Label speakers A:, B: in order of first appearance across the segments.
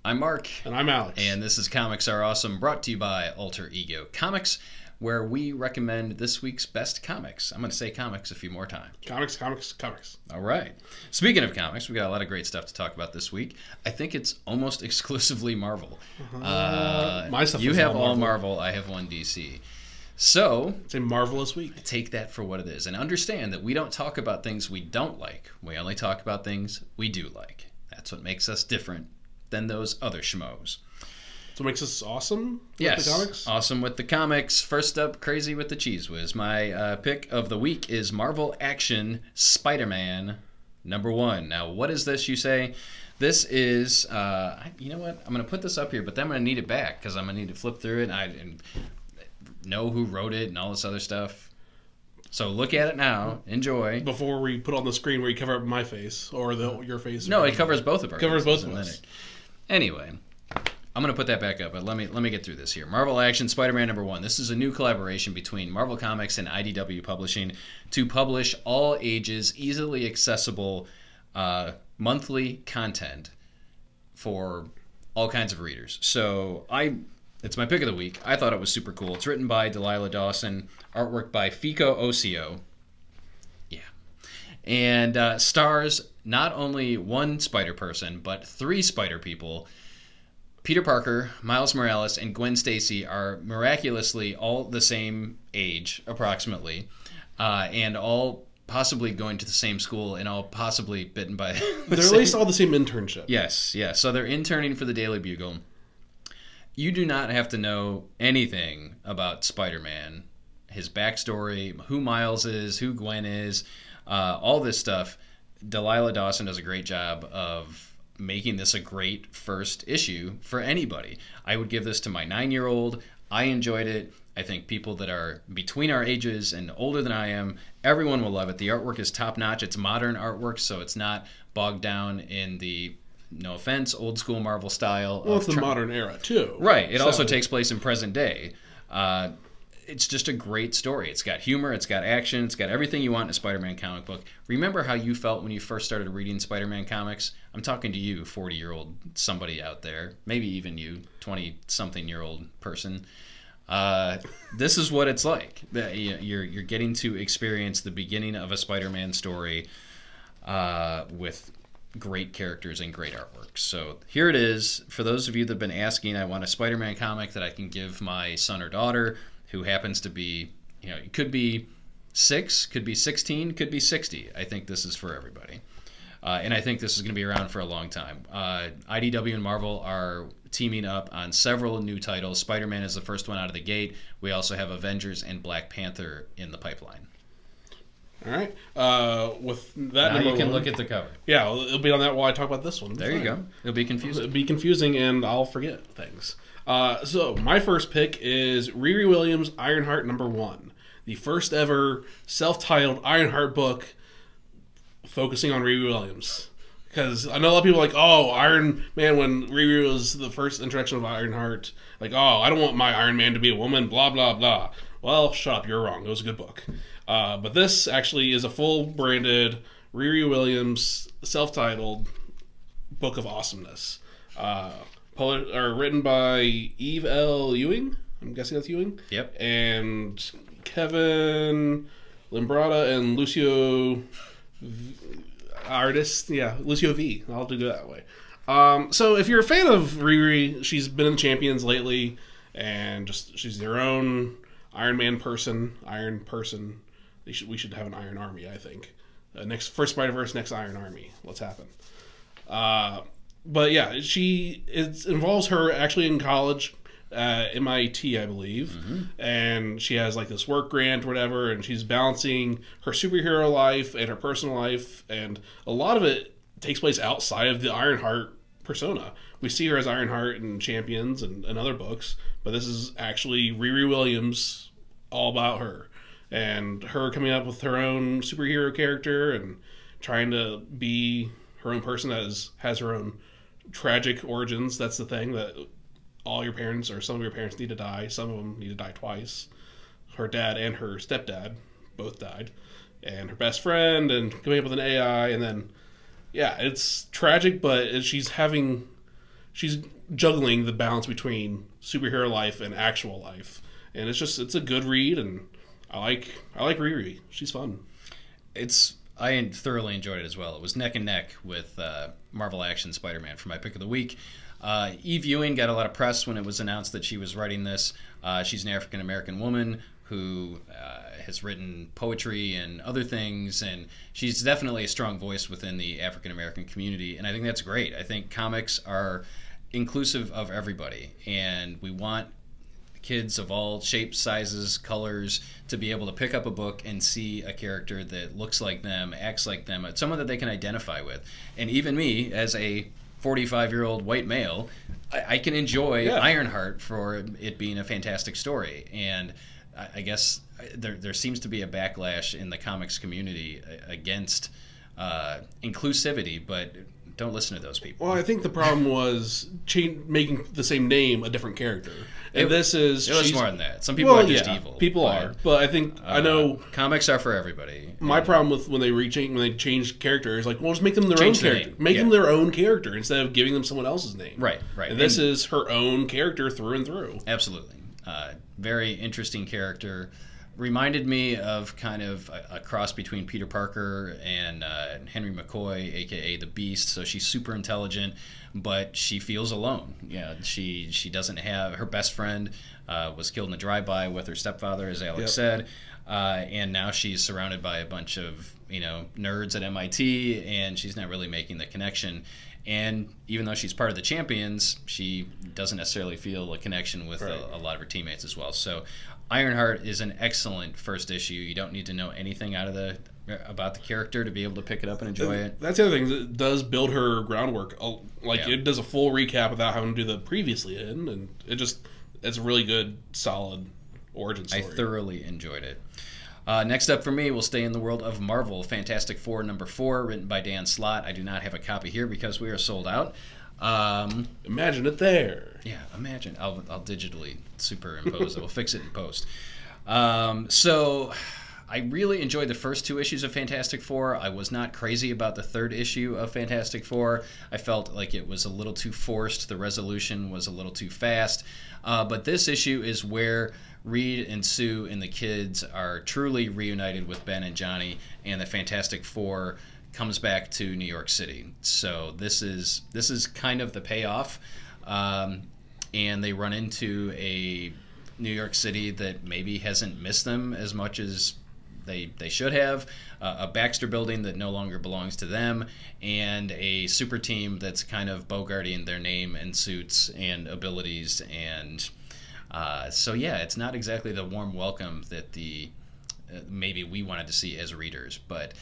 A: I'm Mark.
B: And I'm Alex.
A: And this is Comics Are Awesome, brought to you by Alter Ego Comics, where we recommend this week's best comics. I'm going to say comics a few more times.
B: Comics.
A: All right. Speaking of comics, we got a lot of great stuff to talk about this week. I think it's almost exclusively Marvel.
B: My stuff
A: you
B: is
A: have
B: all
A: all Marvel, I have one DC. So,
B: it's a marvelous week.
A: Take that for what it is. And understand that we don't talk about things we don't like. We only talk about things we do like. That's what makes us different than those other schmoes.
B: So it makes us awesome with
A: yes,
B: the comics?
A: Awesome with the comics. First up, crazy with the cheese whiz. My pick of the week is Marvel Action Spider-Man #1. Now, what is this, you say? This is, you know what? I'm going to put this up here, but then I'm going to need it back because I'm going to need to flip through it and know who wrote it and all this other stuff. So look at it now. Enjoy.
B: Before we put on the screen where you cover up my face or your face.
A: No, it covers both of our
B: faces. Covers both of
A: us. Anyway, I'm going to put that back up, but let me get through this here. Marvel Action Spider-Man #1. This is a new collaboration between Marvel Comics and IDW Publishing to publish all ages, easily accessible monthly content for all kinds of readers. So it's my pick of the week. I thought it was super cool. It's written by Delilah Dawson, artwork by Fico Ocio. Yeah. And stars not only one Spider-Person, but 3 Spider-People. Peter Parker, Miles Morales, and Gwen Stacy are miraculously all the same age, approximately, and all possibly going to the same school and all possibly bitten by
B: They're at least all the same internship.
A: Yes. So they're interning for the Daily Bugle. You do not have to know anything about Spider-Man, his backstory, who Miles is, who Gwen is, all this stuff. Delilah Dawson does a great job of making this a great first issue for anybody. I would give this to my 9-year-old. I enjoyed it. I think people that are between our ages and older than I am, everyone will love it. The artwork is top-notch. It's modern artwork, so it's not bogged down in the, no offense, old school Marvel style.
B: Well, it's the modern era, too.
A: Right. It also takes place in present day. It's just a great story. It's got humor. It's got action. It's got everything you want in a Spider-Man comic book. Remember how you felt when you first started reading Spider-Man comics? I'm talking to you, 40-year-old somebody out there. Maybe even you, 20-something-year-old person. This is what it's like. You're getting to experience the beginning of a Spider-Man story with great characters and great artwork. So here it is. For those of you that have been asking, I want a Spider-Man comic that I can give my son or daughter who happens to be, it could be 6, could be 16, could be 60. I think this is for everybody. And I think this is going to be around for a long time. IDW and Marvel are teaming up on several new titles. Spider-Man is the first one out of the gate. We also have Avengers and Black Panther in the pipeline.
B: All right. With that,
A: now you can look at the cover.
B: Yeah, it'll be on that while I talk about this one.
A: There you go. It'll be confusing.
B: It'll be confusing, and I'll forget things. So my first pick is Riri Williams' Ironheart #1, the first ever self-titled Ironheart book focusing on Riri Williams. Because I know a lot of people are like, oh, Iron Man, when Riri was the first introduction of Ironheart, like, oh, I don't want my Iron Man to be a woman, blah, blah, blah. Well, shut up, you're wrong. It was a good book. But this actually is a full-branded Riri Williams self-titled book of awesomeness. Written by Eve L. Ewing. I'm guessing that's Ewing.
A: Yep.
B: And Kevin Limbrata and Lucio Lucio V. I'll do it that way. So if you're a fan of Riri, she's been in Champions lately, and she's their own Iron Man person, Iron person. We should have an Iron Army, I think. First Spider-Verse, next Iron Army. Let's happen. But yeah, it involves her actually in college, MIT, I believe, and she has like this work grant or whatever, and she's balancing her superhero life and her personal life, and a lot of it takes place outside of the Ironheart persona. We see her as Ironheart in Champions and other books, but this is actually Riri Williams, all about her, and her coming up with her own superhero character and trying to be her own person that has her own tragic origins. That's the thing, that all your parents or some of your parents need to die. Some of them need to die twice. Her dad and her stepdad both died, and her best friend, and coming up with an AI, and then yeah, it's tragic, but she's she's juggling the balance between superhero life and actual life, and it's a good read, and I like Riri. She's fun.
A: I thoroughly enjoyed it as well. It was neck and neck with Marvel Action Spider-Man for my pick of the week. Eve Ewing got a lot of press when it was announced that she was writing this. She's an African-American woman who has written poetry and other things, and she's definitely a strong voice within the African-American community, and I think that's great. I think comics are inclusive of everybody, and we want kids of all shapes, sizes, colors to be able to pick up a book and see a character that looks like them, acts like them, someone that they can identify with. And even me, as a 45-year-old white male, I can enjoy Ironheart for it being a fantastic story. And I guess there seems to be a backlash in the comics community against inclusivity, but don't listen to those people.
B: Well, I think the problem was making the same name a different character. And it was
A: more than that. Some people are just evil.
B: People are. But I think I know
A: comics are for everybody.
B: My problem with when they change characters, like, well, just make them their own character. Make them their own character instead of giving them someone else's name.
A: Right.
B: And this is her own character through and through.
A: Absolutely. Very interesting character. Reminded me of kind of a cross between Peter Parker and Henry McCoy, aka the Beast. So she's super intelligent, but she feels alone. Yeah, she doesn't have her best friend was killed in a drive-by with her stepfather, as Alex said, and now she's surrounded by a bunch of nerds at MIT, and she's not really making the connection. And even though she's part of the Champions, she doesn't necessarily feel a connection with a lot of her teammates as well. So Ironheart is an excellent first issue. You don't need to know anything about the character to be able to pick it up and enjoy it.
B: That's the other thing. It does build her groundwork. It does a full recap without having to do the previously in, and it's a really good, solid origin story.
A: I thoroughly enjoyed it. Next up for me, we'll stay in the world of Marvel. Fantastic Four #4, written by Dan Slott. I do not have a copy here because we are sold out.
B: Imagine it there.
A: Yeah, imagine. I'll digitally superimpose it. We'll fix it in post. So I really enjoyed the first 2 issues of Fantastic Four. I was not crazy about the 3rd issue of Fantastic Four. I felt like it was a little too forced. The resolution was a little too fast. But this issue is where Reed and Sue and the kids are truly reunited with Ben and Johnny, and the Fantastic Four comes back to New York City. So this is kind of the payoff, and they run into a New York City that maybe hasn't missed them as much as they should have, a Baxter building that no longer belongs to them, and a super team that's kind of bogarting their name and suits and abilities. And so yeah, it's not exactly the warm welcome that maybe we wanted to see as readers, but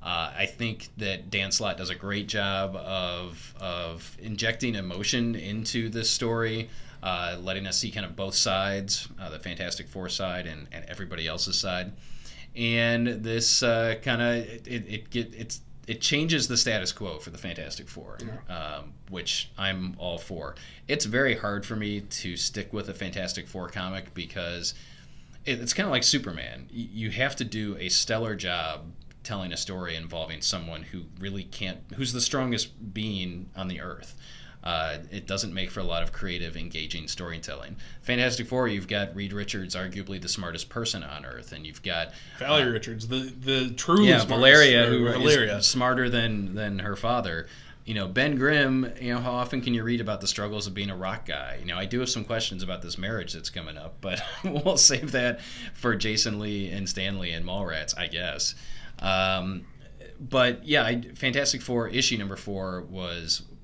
A: I think that Dan Slott does a great job of injecting emotion into this story, letting us see kind of both sides, the Fantastic Four side and everybody else's side. And this kind of it changes the status quo for the Fantastic Four, which I'm all for. It's very hard for me to stick with a Fantastic Four comic because it's kind of like Superman. You have to do a stellar job telling a story involving someone who really who's the strongest being on the earth. It doesn't make for a lot of creative, engaging storytelling. Fantastic Four, you've got Reed Richards, arguably the smartest person on Earth, and you've got
B: Valerie Richards, the true
A: Valeria, who is smarter than her father. Ben Grimm. How often can you read about the struggles of being a rock guy? I do have some questions about this marriage that's coming up, but we'll save that for Jason Lee and Stan Lee and Mallrats, I guess. But yeah, Fantastic Four issue #4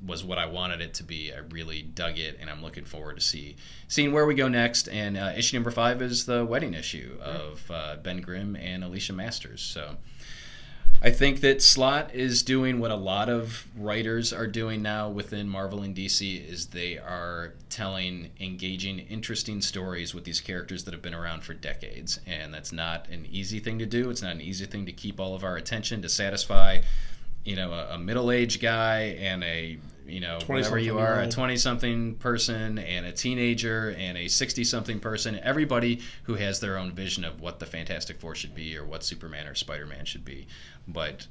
A: was what I wanted it to be. I really dug it, and I'm looking forward to seeing where we go next. And issue #5 is the wedding issue of Ben Grimm and Alicia Masters. So I think that Slott is doing what a lot of writers are doing now within Marvel and DC, is they are telling engaging, interesting stories with these characters that have been around for decades. And that's not an easy thing to do. It's not an easy thing to keep all of our attention, to satisfy, a middle-aged guy and a, whatever you are, a 20-something person and a teenager and a 60-something person, everybody who has their own vision of what the Fantastic Four should be or what Superman or Spider-Man should be. But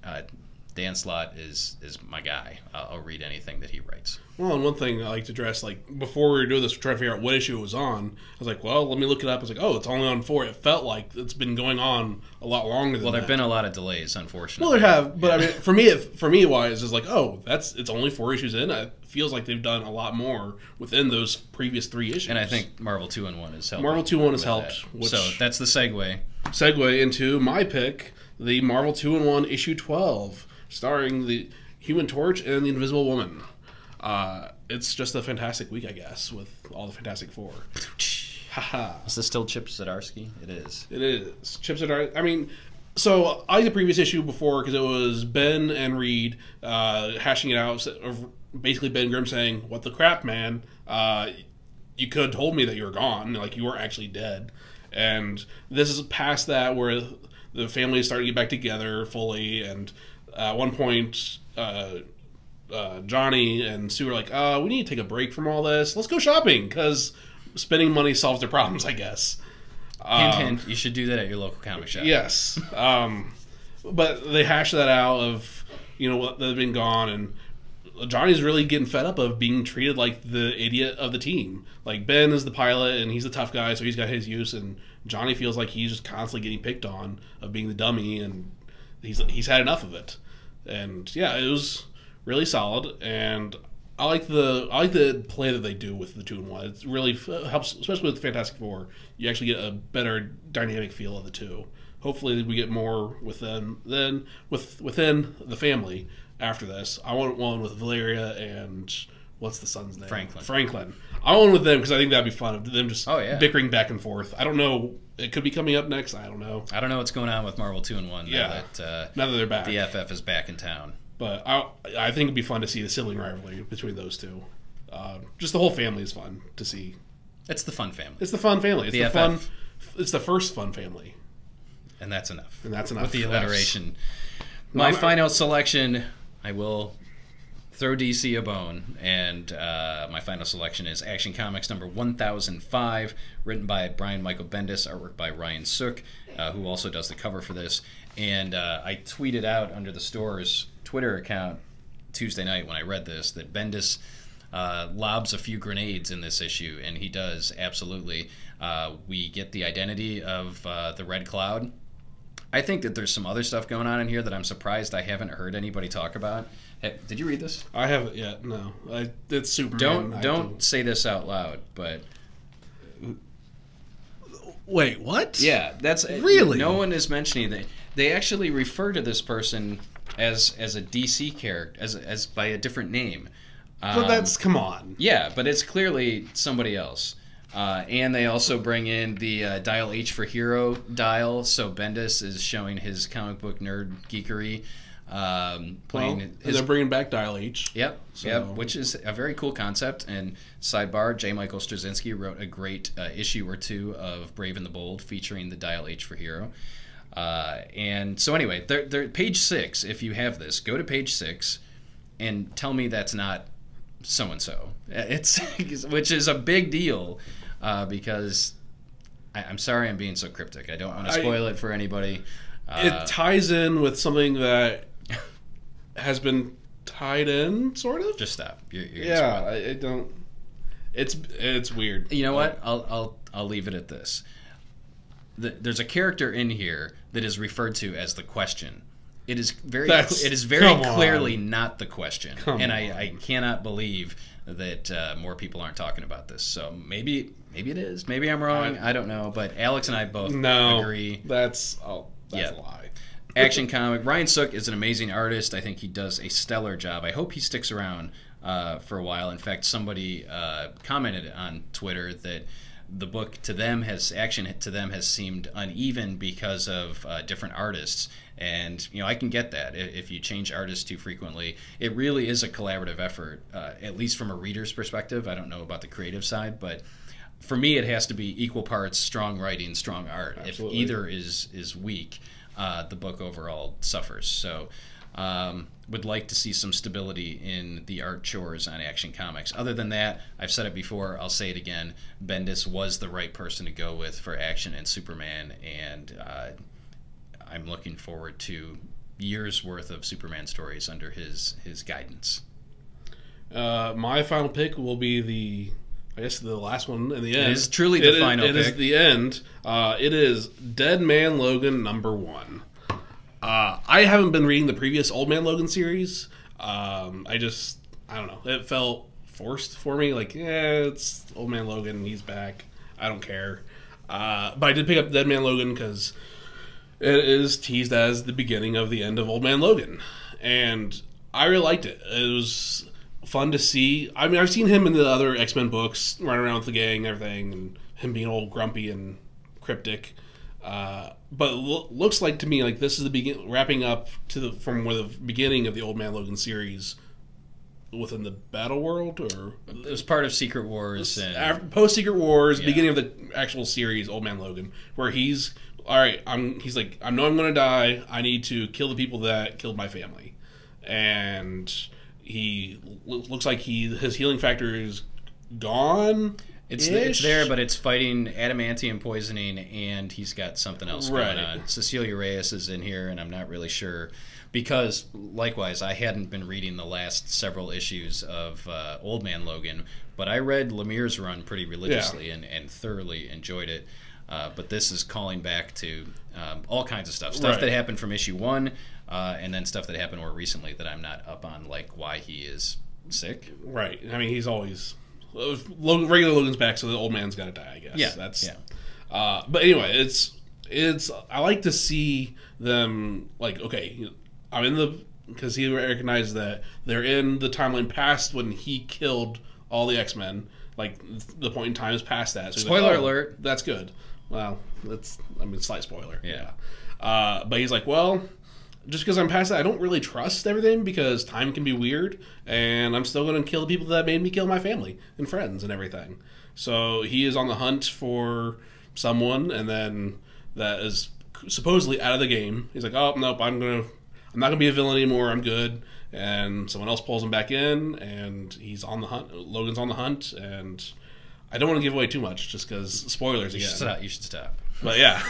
A: Dan Slott is my guy. I'll read anything that he writes.
B: Well, and one thing I like to address, like, before we were doing this, trying to figure out what issue it was on, I was like, well, let me look it up. I was like, oh, it's only on 4. It felt like it's been going on a lot longer than that.
A: Well, there have been a lot of delays, unfortunately.
B: Well, there have, but I mean, for me, wise, it's like, oh, it's only 4 issues in. It feels like they've done a lot more within those previous 3 issues.
A: And I think Marvel 2-in-1 has helped.
B: Marvel 2-in-1 has helped.
A: So that's the
B: segue into my pick, the Marvel 2-in-1 issue 12, starring the Human Torch and the Invisible Woman. It's just a fantastic week, I guess, with all the Fantastic Four. Haha.
A: Is this still Chip Zdarsky? It is.
B: It is. Chip Zdarsky. I mean, so I like the previous issue before because it was Ben and Reed hashing it out. Basically, Ben Grimm saying, "What the crap, man? You could have told me that you were gone. Like, you weren't actually dead." And this is past that where the family is starting to get back together fully. And at one point, Johnny and Sue are like, we need to take a break from all this. Let's go shopping, because spending money solves their problems, I guess.
A: Hint, hint, you should do that at your local comic shop.
B: Yes. But they hash that out of, what they've been gone, and Johnny's really getting fed up of being treated like the idiot of the team. Like, Ben is the pilot, and he's the tough guy, so he's got his use, and Johnny feels like he's just constantly getting picked on of being the dummy, and he's had enough of it. And yeah, it was really solid, and I like the play that they do with the 2-in-1. It really helps, especially with the Fantastic Four. You actually get a better dynamic feel of the two. Hopefully, we get more with them than within the family after this. I want one with Valeria and what's the son's name? Franklin. I want one with them because I think that'd be fun. Of them just bickering back and forth. I don't know. It could be coming up next. I don't know.
A: I don't know what's going on with Marvel 2-in-1
B: now that they're back.
A: The FF is back in town.
B: But I think it'd be fun to see the sibling rivalry between those two. Just the whole family is fun to see.
A: It's the fun family.
B: It's the fun family. It's
A: the
B: fun.
A: FF.
B: It's the first fun family.
A: And that's enough.
B: With
A: the alliteration. My final selection, I will throw DC a bone, and my final selection is Action Comics number 1005, written by Brian Michael Bendis, artwork by Ryan Sook, who also does the cover for this. And I tweeted out under the store's Twitter account Tuesday night when I read this that Bendis lobs a few grenades in this issue, and he does, absolutely. We get the identity of the Red Cloud. I think that there's some other stuff going on in here that I'm surprised I haven't heard anybody talk about. Hey, did you read this?
B: I haven't yet, no. It's Superman.
A: Don't say this out loud, but...
B: Wait, what?
A: Yeah, that's...
B: Really?
A: No one is mentioning that. They actually refer to this person as a DC character, as by a different name.
B: But that's... Come on.
A: Yeah, but it's clearly somebody else. And they also bring in the Dial H for Hero dial, so Bendis is showing his comic book nerd geekery.
B: They're bringing back Dial H.
A: Yep, which is a very cool concept. And sidebar, J. Michael Straczynski wrote a great issue or two of Brave and the Bold featuring the Dial H for Hero. And so anyway, they're page 6, if you have this, go to page 6 and tell me that's not so-and-so. Which is a big deal. Because I'm sorry I'm being so cryptic. I don't want to spoil it for anybody.
B: It ties in with something that has been tied in, sort of.
A: Just stop.
B: I don't. It's weird.
A: You know what? I'll leave it at this. There's a character in here that is referred to as the Question. It is very clearly not the Question, I cannot believe that more people aren't talking about this. So maybe it is. Maybe I'm wrong. I don't know. But Alex and I both agree.
B: That's a lie.
A: Action comic. Ryan Sook is an amazing artist. I think he does a stellar job. I hope he sticks around for a while. In fact, somebody commented on Twitter that the book to them has seemed uneven because of different artists. And I can get that if you change artists too frequently. It really is a collaborative effort, at least from a reader's perspective. I don't know about the creative side, but for me, it has to be equal parts strong writing, strong art.
B: Absolutely.
A: If either is weak, the book overall suffers. So would like to see some stability in the art chores on Action Comics. Other than that, I've said it before, I'll say it again, Bendis was the right person to go with for Action and Superman, and I'm looking forward to years worth of Superman stories under his guidance.
B: My final pick will be I guess the last one in the end.
A: It is truly the final pick.
B: It is the end. It is Dead Man Logan #1. I haven't been reading the previous Old Man Logan series. I don't know. It felt forced for me. Like, it's Old Man Logan. He's back. I don't care. But I did pick up Dead Man Logan because it is teased as the beginning of the end of Old Man Logan. And I really liked it. It was fun to see. I mean, I've seen him in the other X-Men books, running around with the gang and everything, and him being all grumpy and cryptic. But it looks like to me like this is the wrapping up from where the beginning of the Old Man Logan series within the Battle World, or
A: it was part of Secret Wars and
B: post Secret Wars, beginning of the actual series Old Man Logan, where he's all right. He's like, I know I'm going to die. I need to kill the people that killed my family, and he looks like his healing factor is gone.
A: It's there, but it's fighting adamantium poisoning, and he's got something else going on. Cecilia Reyes is in here, and I'm not really sure. Because, likewise, I hadn't been reading the last several issues of Old Man Logan, but I read Lemire's run pretty religiously and thoroughly enjoyed it. But this is calling back to all kinds of stuff. Stuff that happened from issue 1, and then stuff that happened more recently that I'm not up on, like why he is sick.
B: Right. I mean, he's always... regular Logan's back, so the old man's got to die, I guess. But anyway, it's I like to see them, like, okay, I'm in because he recognized that they're in the timeline past when he killed all the X-Men. Like, the point in time is past that. So
A: spoiler alert.
B: That's good. Well, slight spoiler. Yeah. But he's like, well, just because I'm past that, I don't really trust everything because time can be weird, and I'm still going to kill the people that made me kill my family and friends and everything. So he is on the hunt for someone, and then that is supposedly out of the game. He's like, oh, nope, I'm not going to be a villain anymore. I'm good. And someone else pulls him back in, and he's on the hunt. Logan's on the hunt, and I don't want to give away too much just because spoilers again.
A: You should stop.
B: But yeah,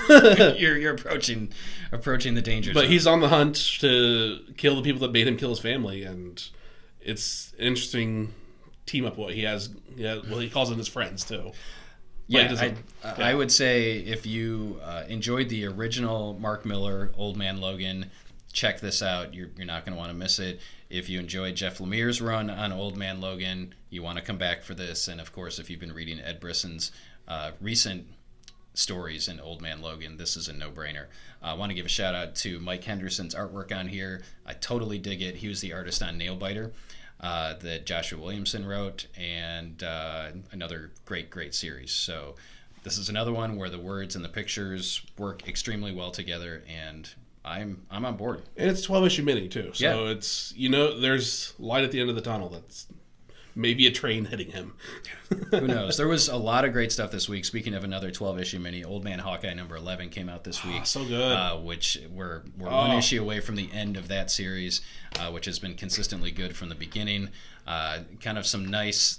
A: you're approaching the danger zone.
B: But he's on the hunt to kill the people that made him kill his family, and it's an interesting team up. What he has, well, he calls them his friends too.
A: I would say if you enjoyed the original Mark Millar Old Man Logan, check this out. You're not going to want to miss it. If you enjoyed Jeff Lemire's run on Old Man Logan, you want to come back for this. And of course, if you've been reading Ed Brisson's recent stories in Old Man Logan, this is a no-brainer. I want to give a shout out to Mike Henderson's artwork on here. I totally dig it. He was the artist on Nailbiter that Joshua Williamson wrote, and another great series. So this is another one where the words and the pictures work extremely well together, and I'm on board. And
B: it's a 12-issue mini too, so it's, there's light at the end of the tunnel. That's maybe a train hitting him.
A: Who knows? There was a lot of great stuff this week. Speaking of another 12-issue mini, Old Man Hawkeye #11 came out this week.
B: So good.
A: Which we're one issue away from the end of that series, which has been consistently good from the beginning. Kind of some nice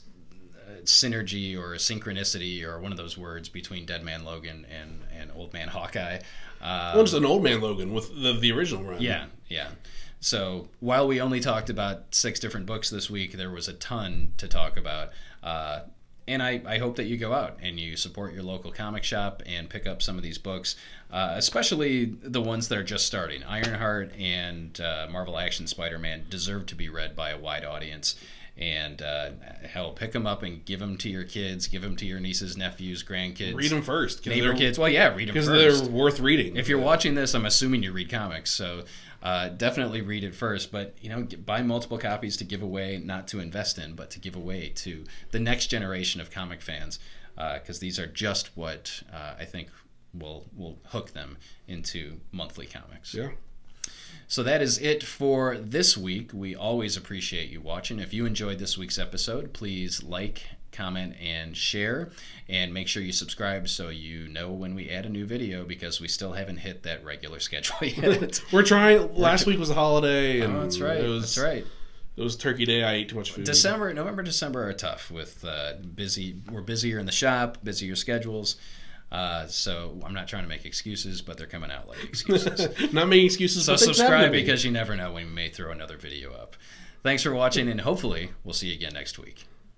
A: synergy or synchronicity or one of those words between Dead Man Logan and Old Man Hawkeye.
B: Well, just an Old Man Logan with the original run.
A: Yeah. So while we only talked about 6 different books this week, there was a ton to talk about. And I hope that you go out and you support your local comic shop and pick up some of these books, especially the ones that are just starting. Ironheart and Marvel Action Spider-Man deserve to be read by a wide audience. And hell, pick them up and give them to your kids, give them to your nieces, nephews, grandkids.
B: Read them first.
A: Neighbor kids. Well, yeah, read them first.
B: Because they're worth reading.
A: If you're watching this, I'm assuming you read comics, so definitely read it first. But, buy multiple copies to give away, not to invest in, but to give away to the next generation of comic fans, because these are just what I think will hook them into monthly comics.
B: Yeah.
A: So that is it for this week. We always appreciate you watching. If you enjoyed this week's episode, please like, comment, and share. And make sure you subscribe so you know when we add a new video, because we still haven't hit that regular schedule yet.
B: We're trying. Last week was a holiday. And
A: that's right. That's right.
B: It was Turkey Day. I ate too much food.
A: November, December are tough with busy. We're busier in the shop, busier schedules. So I'm not trying to make excuses, but they're coming out like excuses.
B: Not making excuses.
A: So
B: but things happen
A: subscribe
B: to me.
A: because you never know when we may throw another video up. Thanks for watching, and hopefully we'll see you again next week.